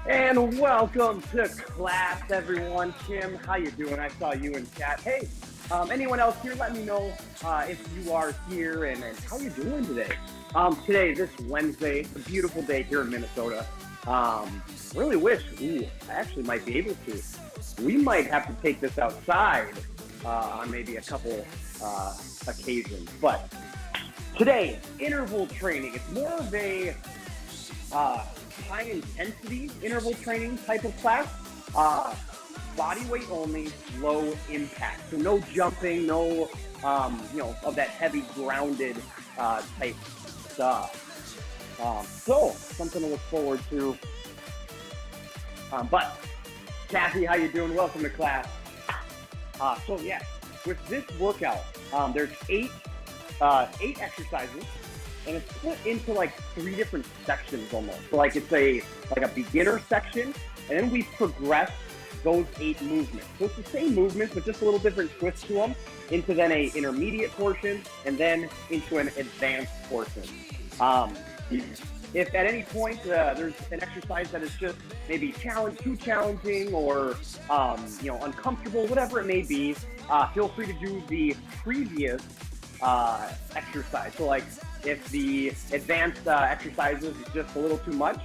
And welcome to class, everyone. Tim, how you doing? I saw you in chat. Hey, anyone else here? Let me know if you are here and how you doing today. Today, this Wednesday, it's a beautiful day here in Minnesota. Really wish, I actually might be able to. We might have to take this outside on maybe a couple occasions. But today, interval training. It's more of a high intensity interval training type of class. Body weight only, low impact. So no jumping, no of that heavy grounded type stuff. So something to look forward to. But Kathy, how you doing? Welcome to class. So yeah, with this workout, there's eight exercises. And it's split into like 3 different sections almost. So like it's a beginner section, and then we progress those 8 movements. So it's the same movements, but just a little different twist to them, into then a intermediate portion, and then into an advanced portion. If at any point there's an exercise that is just maybe too challenging or uncomfortable, whatever it may be, feel free to do the previous exercise. So like if the advanced exercises is just a little too much,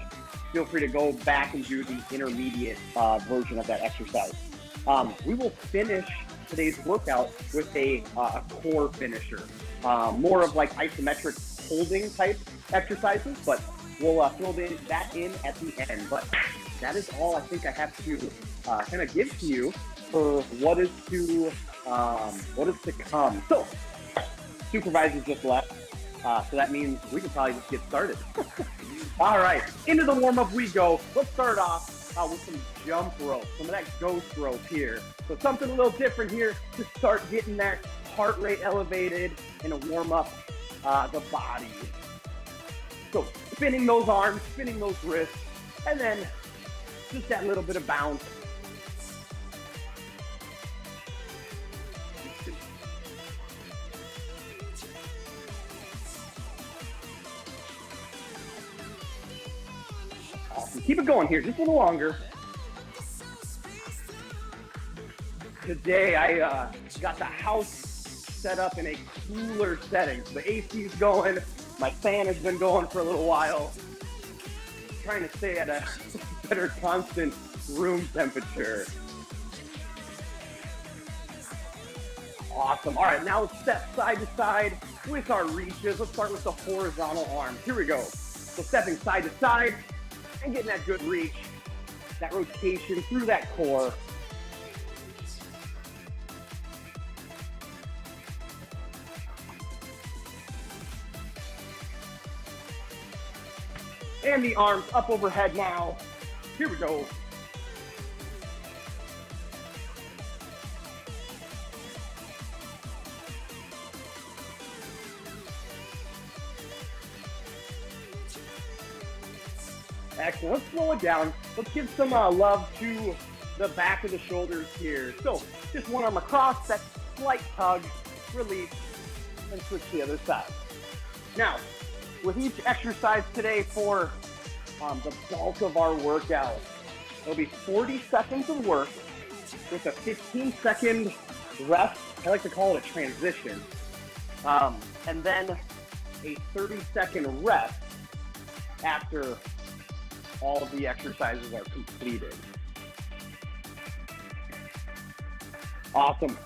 feel free to go back and do the intermediate version of that exercise. We will finish today's workout with a core finisher, more of like isometric holding type exercises, but we'll fill that in at the end. But that is all I think I have to kind of give to you for what is to come. So supervisors just left. So that means we can probably just get started. All right, into the warm-up we go. Let's start off with some jump rope, some of that ghost rope here. So something a little different here to start getting that heart rate elevated and to warm up the body. So spinning those arms, spinning those wrists, and then just that little bit of bounce. Awesome. Keep it going here, just a little longer. Today I got the house set up in a cooler setting. So the AC's going, my fan has been going for a little while. Trying to stay at a better constant room temperature. Awesome. All right, now let's step side to side with our reaches. Let's start with the horizontal arms. Here we go. So stepping side to side and getting that good reach, that rotation through that core. And the arms up overhead now. Here we go. Excellent. Let's slow it down. Let's give some love to the back of the shoulders here. So just one arm across, that slight tug, release, and switch to the other side. Now, with each exercise today for the bulk of our workout, there'll be 40 seconds of work with a 15-second rest. I like to call it a transition. And then a 30-second rest after all of the exercises are completed. Awesome.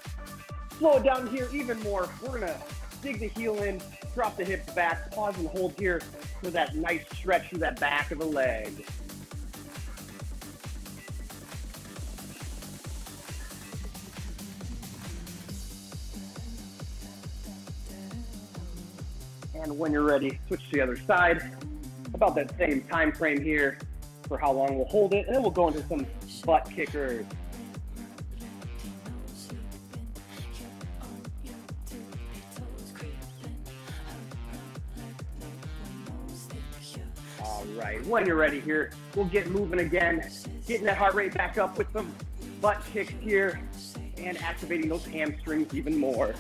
Slow it down here even more. We're gonna dig the heel in, drop the hips back, pause and hold here for that nice stretch through that back of the leg. And when you're ready, switch to the other side. About that same time frame here for how long we'll hold it, and then we'll go into some butt kickers. All right, when you're ready here, we'll get moving again, getting that heart rate back up with some butt kicks here and activating those hamstrings even more.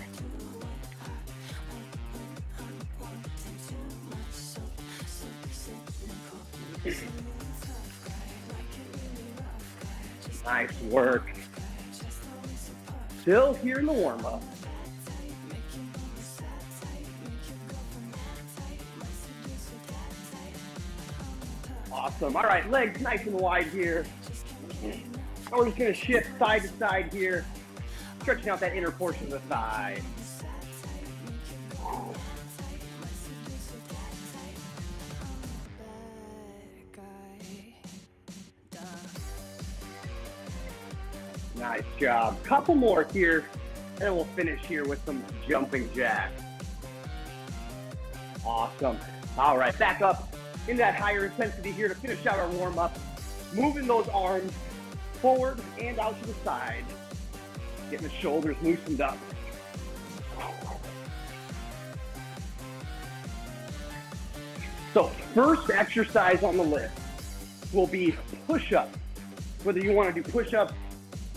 Nice work. Still here in the warm-up. Awesome. All right, legs nice and wide here. We're just going to shift side to side here, stretching out that inner portion of the thigh. Nice job. Couple more here, and then we'll finish here with some jumping jacks. Awesome. All right, back up in that higher intensity here to finish out our warm-up. Moving those arms forward and out to the side. Getting the shoulders loosened up. So first exercise on the list will be push-ups. Whether you want to do push-ups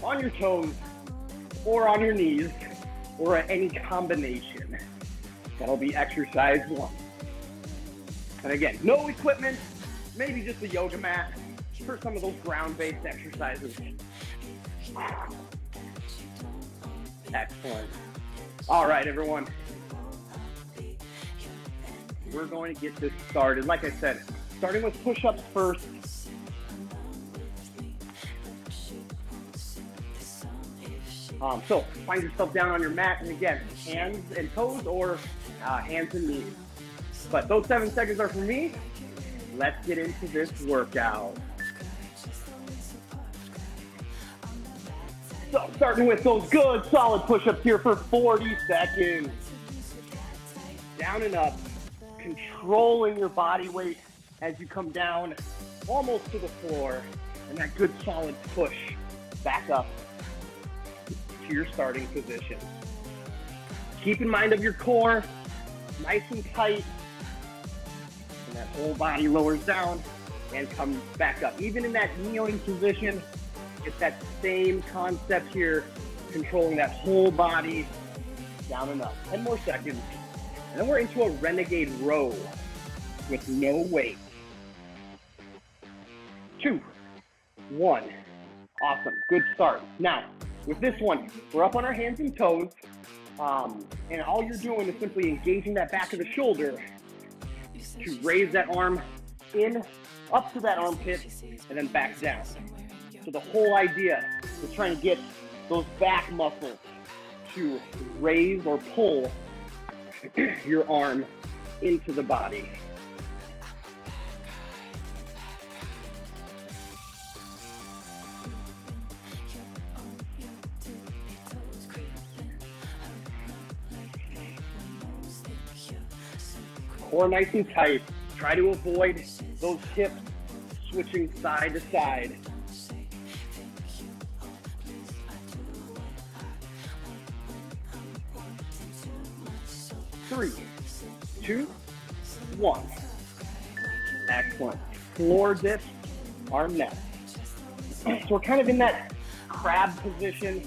on your toes or on your knees or any combination. That'll be exercise 1. And again, no equipment, maybe just a yoga mat for some of those ground-based exercises. Excellent. All right, everyone. We're going to get this started. Like I said, starting with push-ups first. So find yourself down on your mat, and again, hands and toes or hands and knees. But those 7 seconds are for me. Let's get into this workout. So starting with those good solid push-ups here for 40 seconds. Down and up, controlling your body weight as you come down almost to the floor, and that good solid push back up to your starting position. Keep in mind of your core, nice and tight, and that whole body lowers down and comes back up. Even in that kneeling position, it's that same concept here, controlling that whole body down and up. 10 more seconds, and then we're into a renegade row with no weight. 2, 1. Awesome, good start. Now, with this one, we're up on our hands and toes, and all you're doing is simply engaging that back of the shoulder to raise that arm in, up to that armpit, and then back down. So the whole idea is trying to get those back muscles to raise or pull your arm into the body. Core nice and tight. Try to avoid those hips switching side to side. Three, 2, 1. Excellent. Floor dip, arm nest. So we're kind of in that crab position,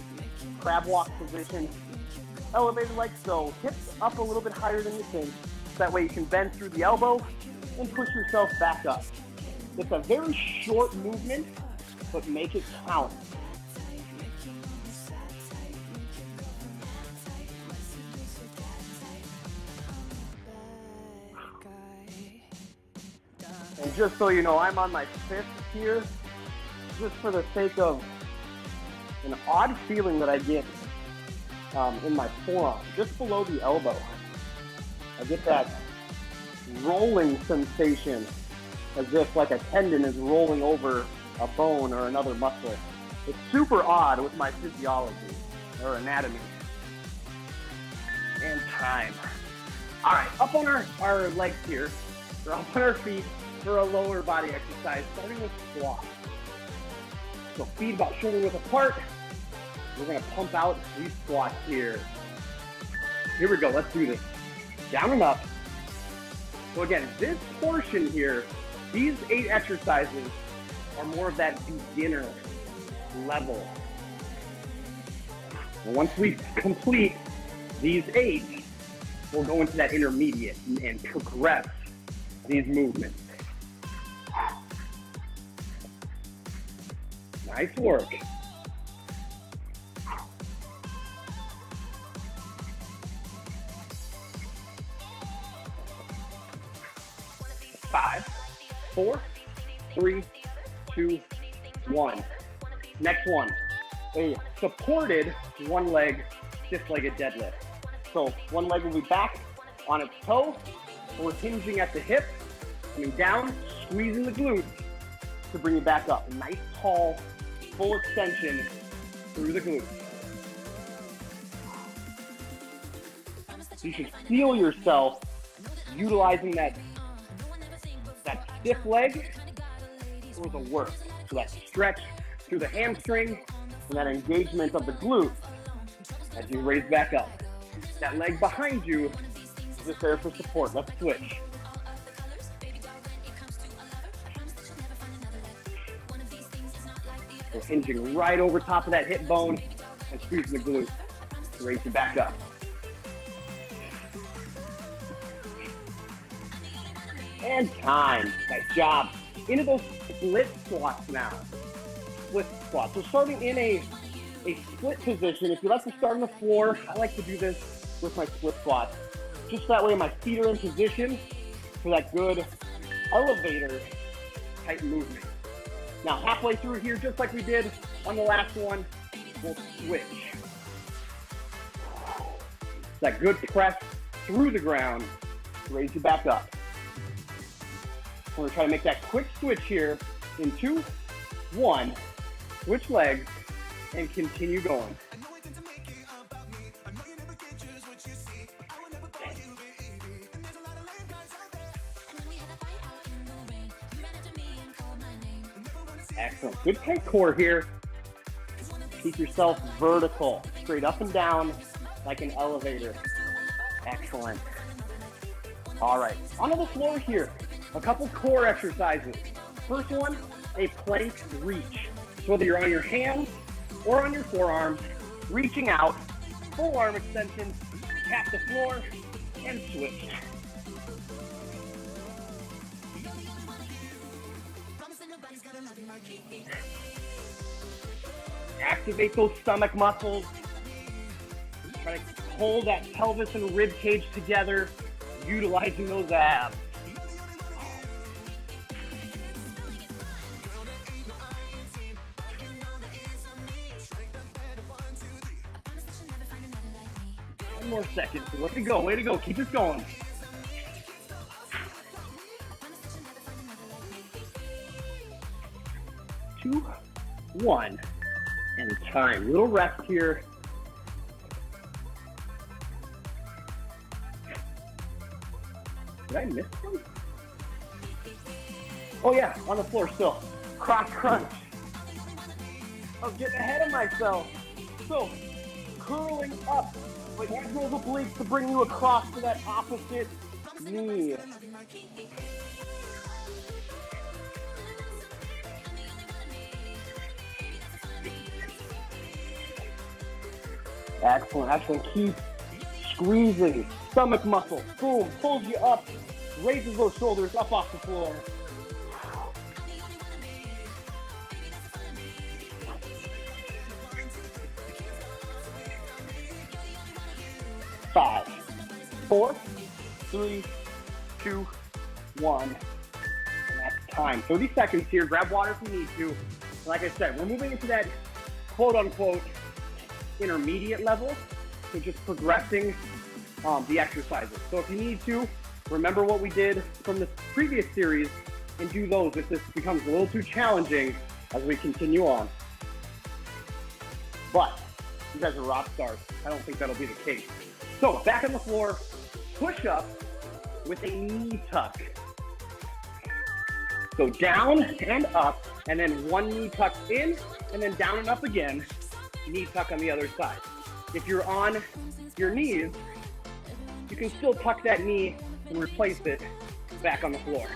crab walk position. Elevated like so. Hips up a little bit higher than you think. That way you can bend through the elbow and push yourself back up. It's a very short movement, but make it count. And just so you know, I'm on my 5th here, just for the sake of an odd feeling that I get in my forearm, just below the elbow. I get that rolling sensation as if like a tendon is rolling over a bone or another muscle. It's super odd with my physiology or anatomy. And time. All right, up on our legs here, or up on our feet for a lower body exercise, starting with squats. So feet about shoulder width apart. We're gonna pump out these squats here. Here we go, let's do this. Down and up. So again, this portion here, these 8 exercises are more of that beginner level. And once we complete these 8, we'll go into that intermediate and progress these movements. Nice work. Five, four, three, two, one. Next one, a supported one leg, stiff-legged deadlift. So one leg will be back on its toe. We're hinging at the hip, coming down, squeezing the glutes to bring you back up. A nice, tall, full extension through the glutes. You should feel yourself utilizing that stiff leg for the work. So that stretch through the hamstring and that engagement of the glute as you raise back up. That leg behind you is just there for support. Let's switch. So hinging right over top of that hip bone and squeezing the glute to raise you back up. And time. Nice job. Into those split squats now. Split squats. So starting in a split position. If you like to start on the floor, I like to do this with my split squats. Just that way my feet are in position for that good elevator type movement. Now halfway through here, just like we did on the last one, we'll switch. That good press through the ground to raise you back up. We're gonna try to make that quick switch here in 2, 1, switch legs, and continue going. Excellent, good tight core here. Keep yourself vertical, straight up and down like an elevator. Excellent. All right, onto the floor here. A couple core exercises. First one, a plank reach. So whether you're on your hands or on your forearms, reaching out, full arm extension, tap the floor, and switch. Activate those stomach muscles. Try to hold that pelvis and rib cage together, utilizing those abs. One more second. Way to go, way to go. Keep this going. Two, one, and time. Little rest here. Did I miss one? Oh yeah, on the floor still. Cross crunch. I was getting ahead of myself. So, curling up, but use those obliques to bring you across to that opposite knee. Excellent, excellent. Keep squeezing. Stomach muscle, boom, pulls you up, raises those shoulders up off the floor. Five, four, three, two, one. And that's time. 30 seconds here. Grab water if you need to. Like I said, we're moving into that quote unquote intermediate level. So just progressing the exercises. So if you need to, remember what we did from the previous series and do those if this becomes a little too challenging as we continue on. But you guys are rock stars. I don't think that'll be the case. So back on the floor, push up with a knee tuck. So down and up, and then one knee tuck in, and then down and up again, knee tuck on the other side. If you're on your knees, you can still tuck that knee and replace it back on the floor.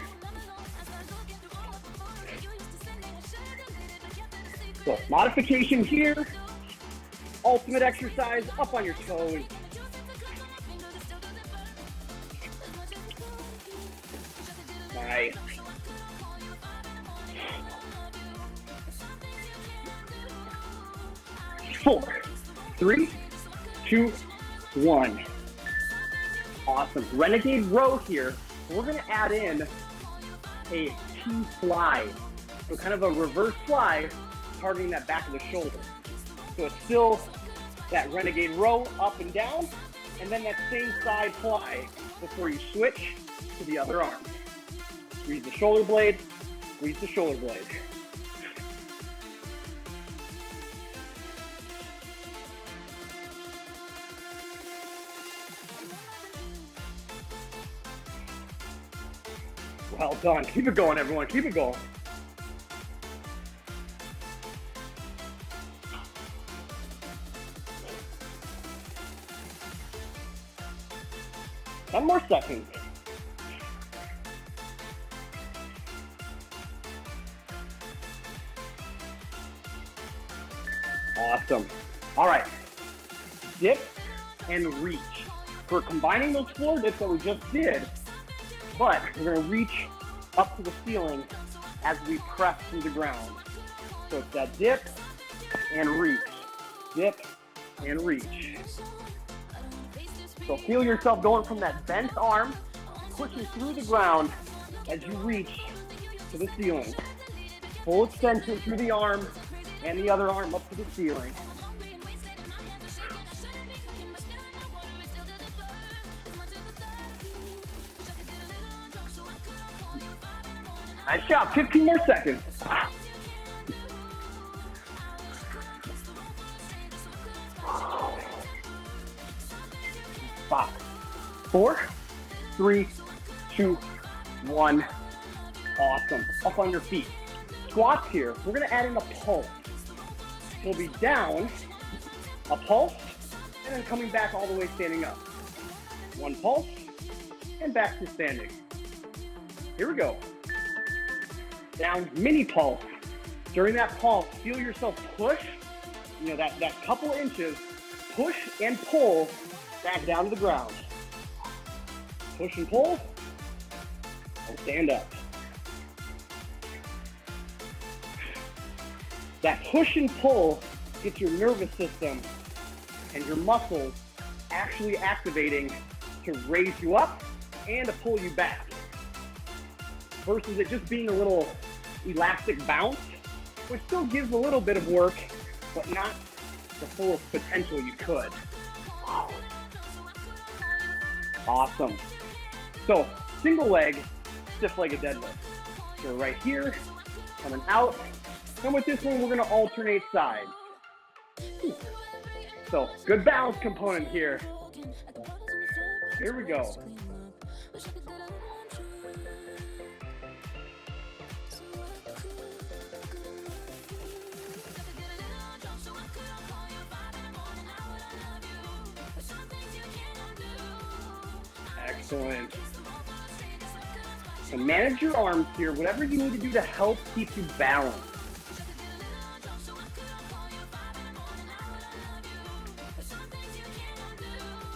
So modification here, ultimate exercise, up on your toes. Nice. 4, 3, 2, 1. Awesome. Renegade row here. We're going to add in a T-fly. So kind of a reverse fly targeting that back of the shoulder. So it's still that renegade row up and down, and then that same side fly before you switch to the other arm. Squeeze the shoulder blade, squeeze the shoulder blade. Well done. Keep it going, everyone. Keep it going. Ten more seconds. Awesome. All right. Dip and reach. We're combining those floor dips that we just did, but we're going to reach up to the ceiling as we press through the ground. So it's that dip and reach. Dip and reach. So feel yourself going from that bent arm, pushing through the ground as you reach to the ceiling. Full extension through the arm and the other arm up to the ceiling. Nice job. 15 more seconds. 5, 4, 3, 2, 1. Awesome. Up on your feet. Squats here. We're going to add in a pulse. We'll be down, a pulse, and then coming back all the way standing up. One pulse, and back to standing. Here we go. Down, mini pulse. During that pulse, feel yourself push, that couple inches, push and pull back down to the ground. Push and pull, and stand up. That push and pull gets your nervous system and your muscles actually activating to raise you up and to pull you back. Versus it just being a little elastic bounce, which still gives a little bit of work, but not the full potential you could. Awesome. So, single leg, stiff-legged deadlift. So right here, coming out. And with this one, we're gonna alternate sides. So, good balance component here. Here we go. Excellent. So manage your arms here, whatever you need to do to help keep you balanced.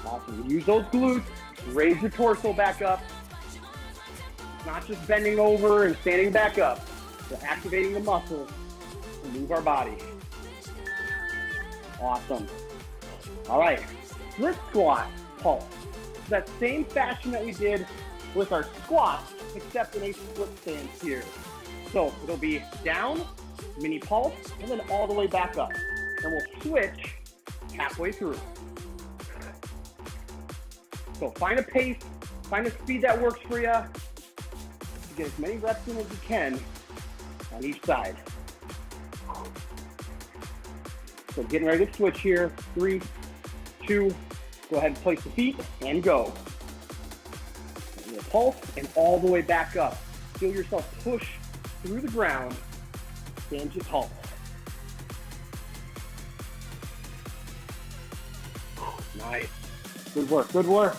Awesome. Use those glutes, raise your torso back up. It's not just bending over and standing back up. We're activating the muscles to move our body. Awesome. All right, split squat pulse. That same fashion that we did with our squats, except in a split stance here. So it'll be down, mini pulse, and then all the way back up. And we'll switch halfway through. So find a pace, find a speed that works for you to get as many reps in as you can on each side. So getting ready to switch here. 3, 2, go ahead and place the feet and go. And your pulse and all the way back up. Feel yourself push through the ground. Stand your pulse. Nice. Good work, good work.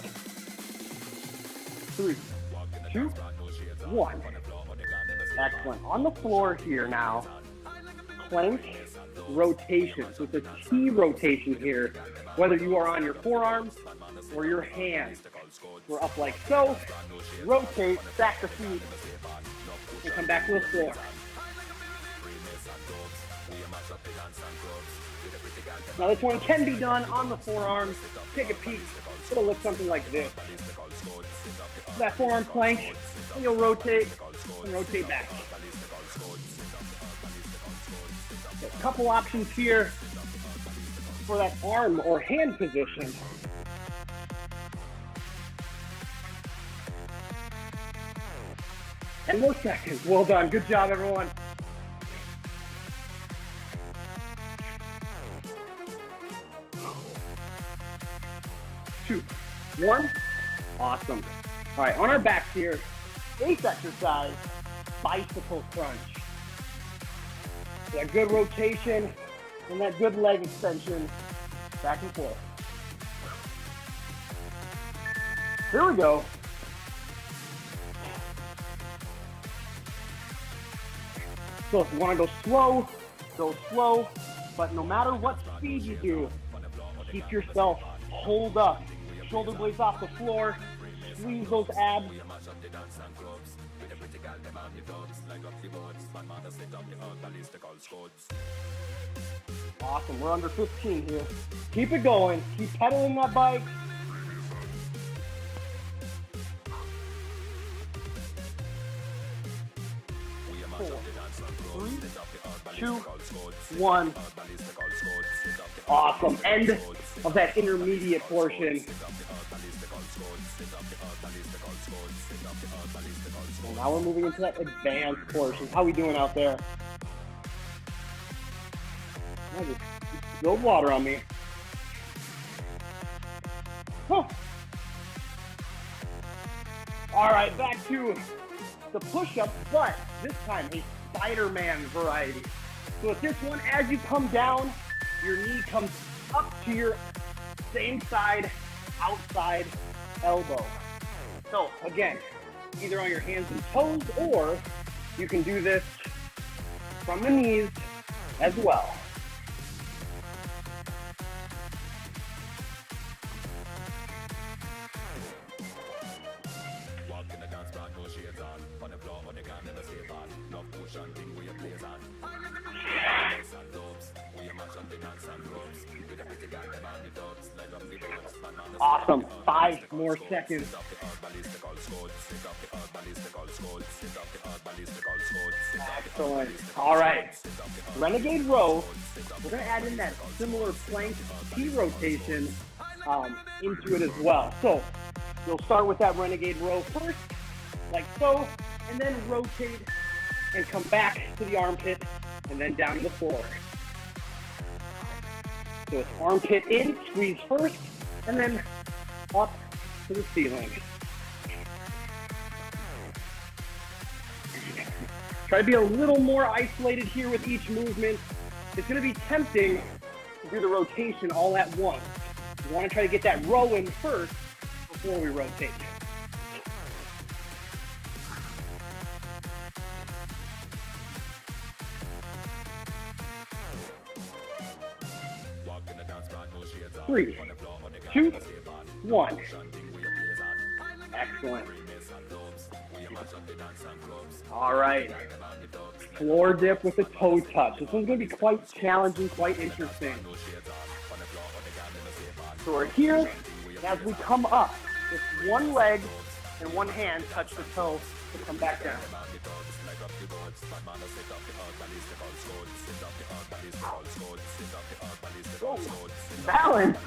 3, 2, 1. Excellent. On the floor here now, plank rotation. So it's a T rotation here, whether you are on your forearms or your hands. We're up like so, rotate, stack the feet, and come back to the floor. Now this one can be done on the forearm. Take a peek. It'll look something like this. That forearm plank, and you'll rotate and rotate back. A couple options here for that arm or hand position. 10 more seconds. Well done. Good job, everyone. Two, one. Awesome. All right, on our backs here, 8th exercise, bicycle crunch. That good rotation and that good leg extension, back and forth. Here we go. So if you want to go slow, but no matter what speed you do, keep yourself hold up. Shoulder blades off the floor, squeeze those abs. Awesome, we're under 15 here. Keep it going, keep pedaling that bike. Four, 3, 2, 1. Awesome. End of that intermediate portion. And now we're moving into that advanced portion. How we doing out there? I just spilled water on me. Huh. All right, back to the push-up, but this time a Spider-Man variety. So with this one, as you come down, your knee comes up to your same side, outside elbow. So again, either on your hands and toes, or you can do this from the knees as well. Awesome. 5 more seconds. Excellent. All right. Renegade row. We're going to add in that similar plank T rotation into it as well. So you'll start with that renegade row first, like so, and then rotate and come back to the armpit and then down to the floor. So it's armpit in, squeeze first, and then up to the ceiling. Try to be a little more isolated here with each movement. It's going to be tempting to do the rotation all at once. You want to try to get that row in first before we rotate. Three, 2, 1. Excellent. All right. Floor dip with a toe touch. This one's going to be quite challenging, quite interesting. So we're here. As we come up, just one leg and one hand touch the toe to come back down. Oh, balance.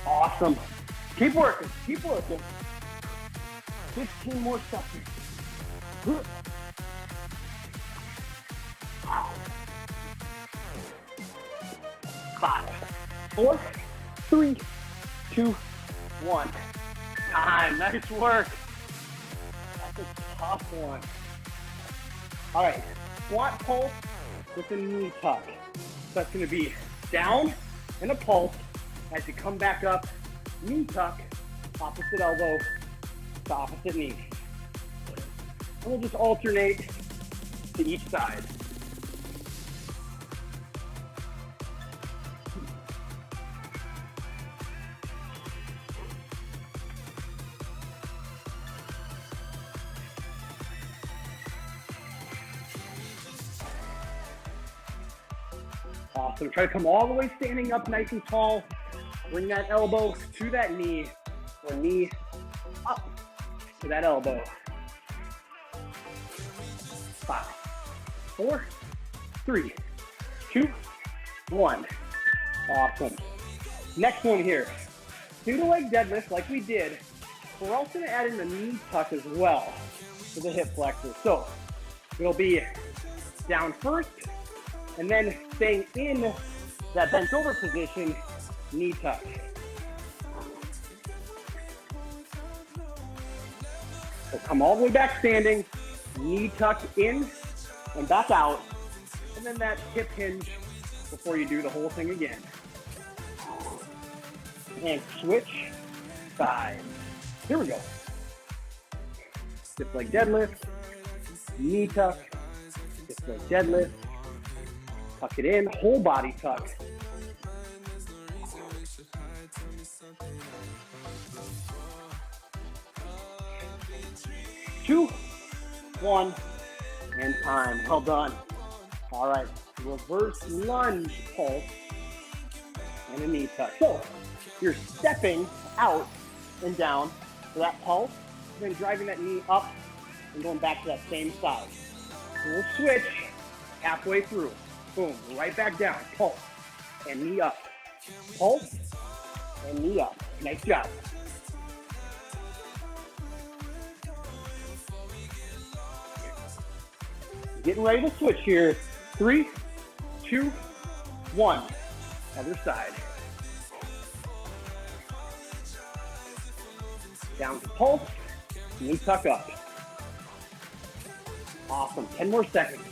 Awesome. Keep working. Keep working. 15 more seconds. 5, 4, 3, 2, 1. Time. Nice work. That's a tough one. All right. Squat pulse with a knee tuck. So that's going to be down and a pulse as you come back up. Knee tuck, opposite elbow to opposite knee. And we'll just alternate to each side. Awesome. Try to come all the way standing up nice and tall. Bring that elbow to that knee, or knee up to that elbow. 5, 4, 3, 2, 1. Awesome. Next one here. Single leg deadlift like we did. We're also going to add in the knee tuck as well to the hip flexor. So it'll be down first, and then staying in that bent over position, knee tuck. So come all the way back standing, knee tuck in and back out, and then that hip hinge before you do the whole thing again. And switch sides. Here we go. Stiff leg deadlift, knee tuck, stiff leg deadlift, tuck it in, whole body tuck. Two, 1, and time. Well done. All right, reverse lunge pulse and a knee tuck. So you're stepping out and down for that pulse, then driving that knee up and going back to that same side. So we'll switch halfway through. Boom, right back down, pulse and knee up. Pulse and knee up. Nice job. Getting ready to switch here. 3, 2, 1. Other side. Down to pulse, knee tuck up. Awesome, 10 more seconds.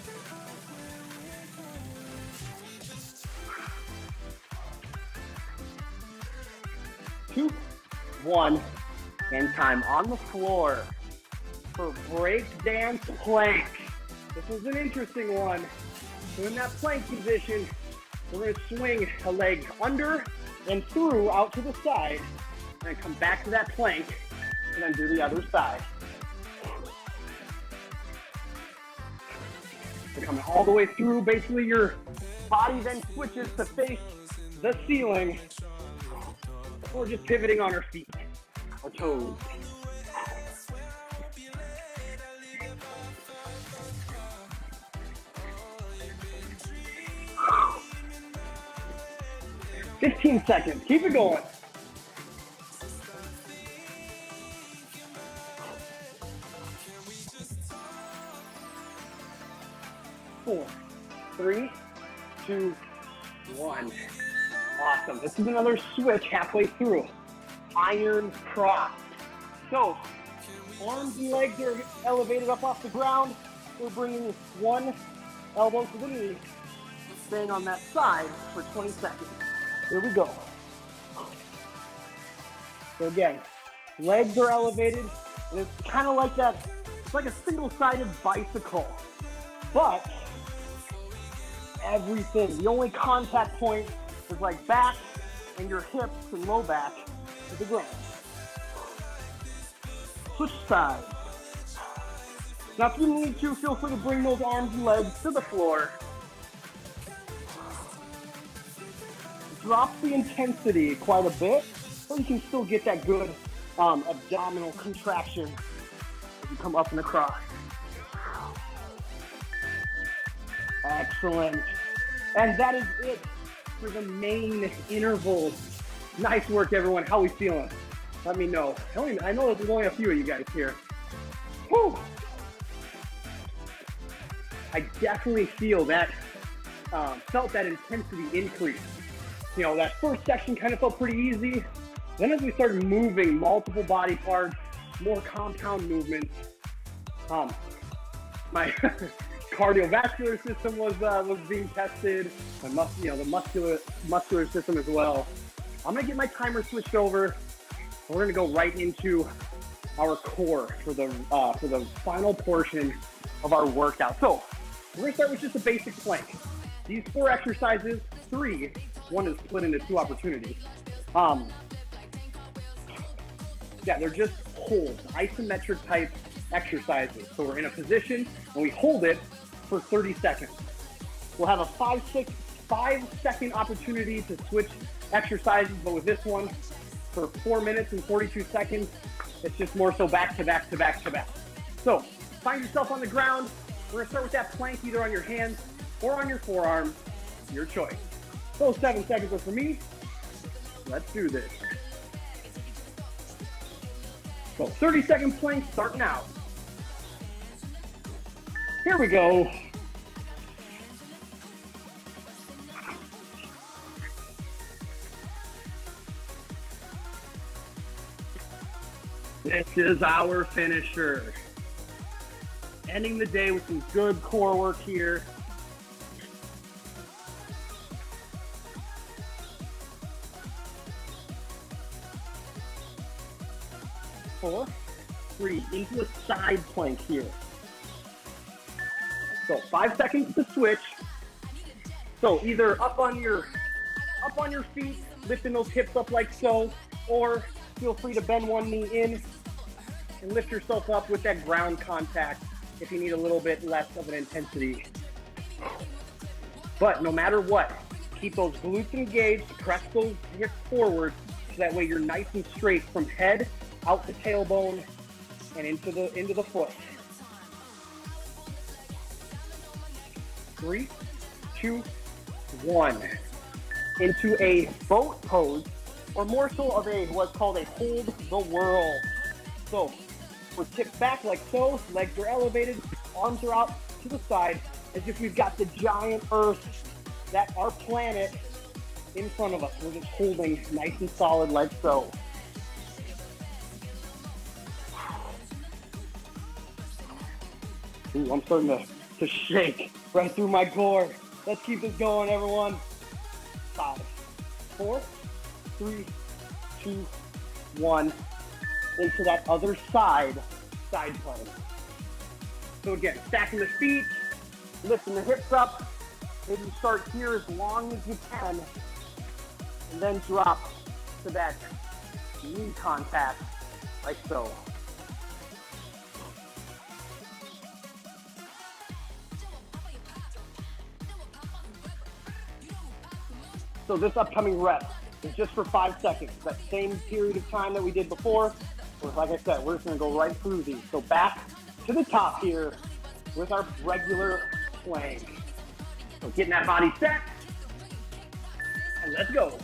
Two, 1, and time. On the floor for break dance plank. This is an interesting one. So in that plank position, we're gonna swing a leg under and through out to the side, and then come back to that plank, and then do the other side. So coming all the way through, basically your body then switches to face the ceiling. We're just pivoting on our feet, our toes. Fifteen seconds. Keep it going. 4, 3, 2, 1. Awesome. This is another switch halfway through. Iron cross. So, arms and legs are elevated up off the ground. We're bringing one elbow to the knee, staying on that side for 20 seconds. Here we go. So again, legs are elevated, and it's kind of like that, it's like a single-sided bicycle. But everything, the only contact point is like back and your hips and low back to the ground. Switch sides. Now if you need to, feel free to bring those arms and legs to the floor. Drop the intensity quite a bit, so you can still get that good abdominal contraction as you come up and across. Excellent. And that is it for the main intervals. Nice work, everyone. How are we feeling? Let me know. I know there's only a few of you guys here. Whew. I definitely feel that, felt that intensity increase. You know, that first section kind of felt pretty easy. Then as we started moving multiple body parts, more compound movements, my cardiovascular system was being tested, the muscular system as well. I'm gonna get my timer switched over. We're gonna go right into our core for the final portion of our workout. So we're gonna start with just a basic plank. These 4 exercises, 3. One is split into 2 opportunities. They're just holds, isometric type exercises. So we're in a position and we hold it for 30 seconds. We'll have a 5, 6, 5-second opportunity to switch exercises, but with this one, for 4 minutes and 42 seconds, it's just more so back to back to back to back. So find yourself on the ground. We're gonna start with that plank either on your hands or on your forearm, your choice. Those 7 seconds are for me. Let's do this. So 30-second plank starting out. Here we go. This is our finisher. Ending the day with some good core work here. Four, three, into a side plank here. So 5 seconds to switch. So either up on your feet, lifting those hips up like so, or feel free to bend one knee in and lift yourself up with that ground contact if you need a little bit less of an intensity. But no matter what, keep those glutes engaged, press those hips forward so that way you're nice and straight from head out the tailbone and into the foot. 3, 2, 1. Into a boat pose, or more so of what's called a hold the whirl. So we're tipped back like so, legs are elevated, arms are out to the side, as if we've got the giant Earth, that our planet, in front of us. We're just holding nice and solid like so. Ooh, I'm starting to shake right through my core. Let's keep this going, everyone. 5, 4, 3, 2, 1. Into that other side plank. So again, stacking the feet, lifting the hips up. Maybe start here as long as you can, and then drop to that knee contact, like so. So this upcoming rep is just for 5 seconds. That same period of time that we did before. Like I said, we're just gonna go right through these. So back to the top here with our regular plank. So getting that body set, and let's go.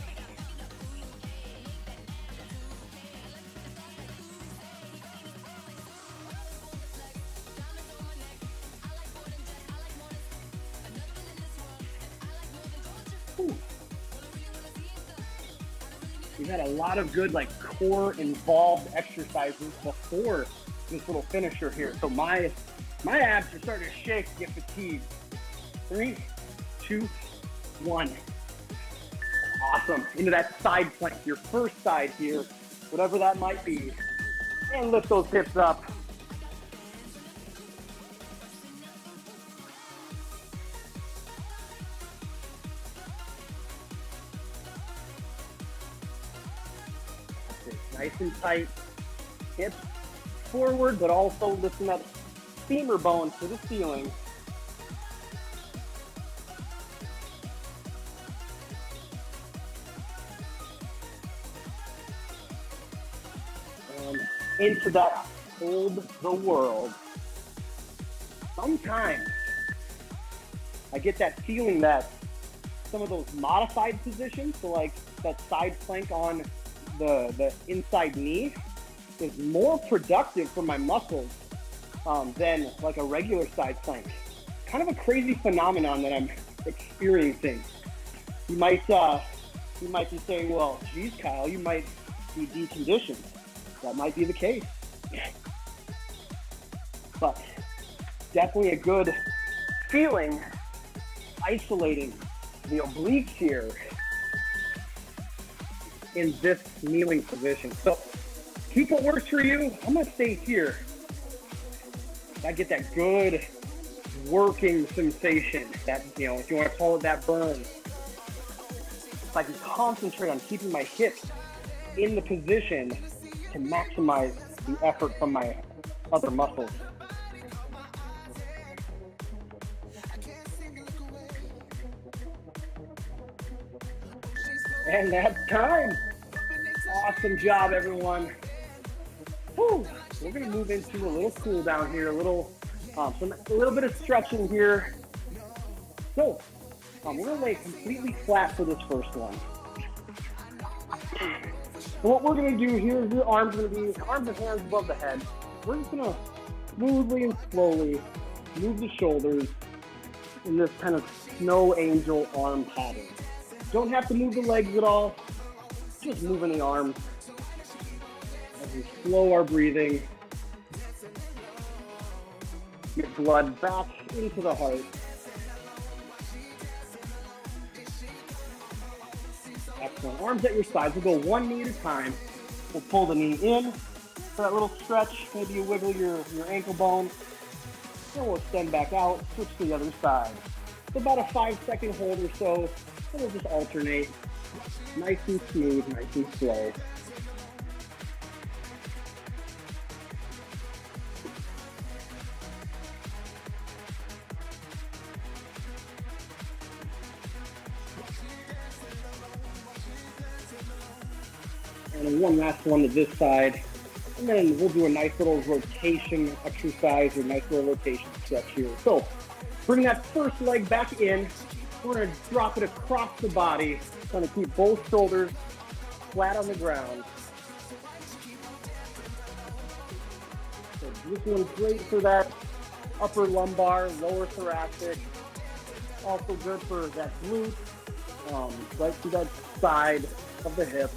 Ooh. We've had a lot of good core involved exercises before this little finisher here. So my abs are starting to shake, get fatigued. 3, 2, 1. Awesome. Into that side plank, your first side here, whatever that might be. And lift those hips up. Nice and tight, hips forward, but also lifting that femur bone to the ceiling. And into that hold the world. Sometimes I get that feeling that some of those modified positions, so like that side plank on the inside knee, is more productive for my muscles than like a regular side plank. Kind of a crazy phenomenon that I'm experiencing. You might be saying, well, geez, Kyle, you might be deconditioned. That might be the case. But definitely a good feeling isolating the obliques here in this kneeling position. So keep what works for you. I'm gonna stay here. I get that good working sensation, that, you know, if you want to call it that burn. If I can concentrate on keeping my hips in the position to maximize the effort from my other muscles. And that's time. Awesome job, everyone. Whew. We're going to move into a little cool down here, a little bit of stretching here. So, we're going to lay completely flat for this first one. So what we're going to do here is your arms are going to be arms and hands above the head. We're just going to smoothly and slowly move the shoulders in this kind of snow angel arm pattern. Don't have to move the legs at all, just moving the arms as we slow our breathing. Get blood back into the heart. Excellent. Arms at your sides. We'll go one knee at a time. We'll pull the knee in for that little stretch. Maybe you wiggle your ankle bone. Then we'll extend back out, switch to the other side. It's about a 5-second hold or so. And we'll just alternate. Nice and smooth, nice and slow. And one last one to this side. And then we'll do a nice little rotation exercise or nice little rotation stretch here. So bring that first leg back in. We're going to drop it across the body. Trying to keep both shoulders flat on the ground. So this one's great for that upper lumbar, lower thoracic. Also good for that glute, right to that side of the hip.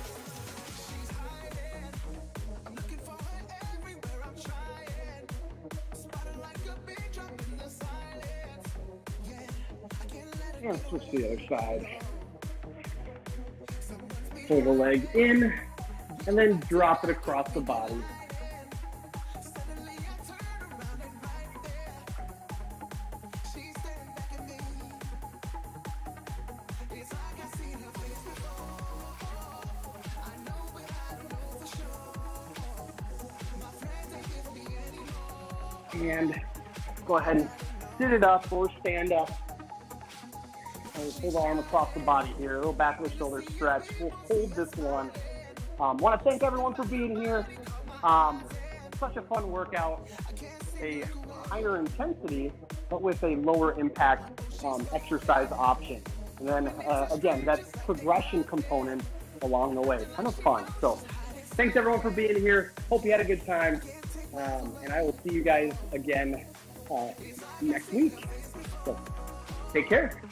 And switch to the other side. Pull the leg in, and then drop it across the body. And go ahead and sit it up or stand up. And pull the arm across the body here, a little back of the shoulder stretch. We'll hold this one. Want to thank everyone for being here. Such a fun workout, a higher intensity, but with a lower impact exercise option. And then again, that progression component along the way. Kind of fun. So thanks everyone for being here. Hope you had a good time. And I will see you guys again next week. So take care.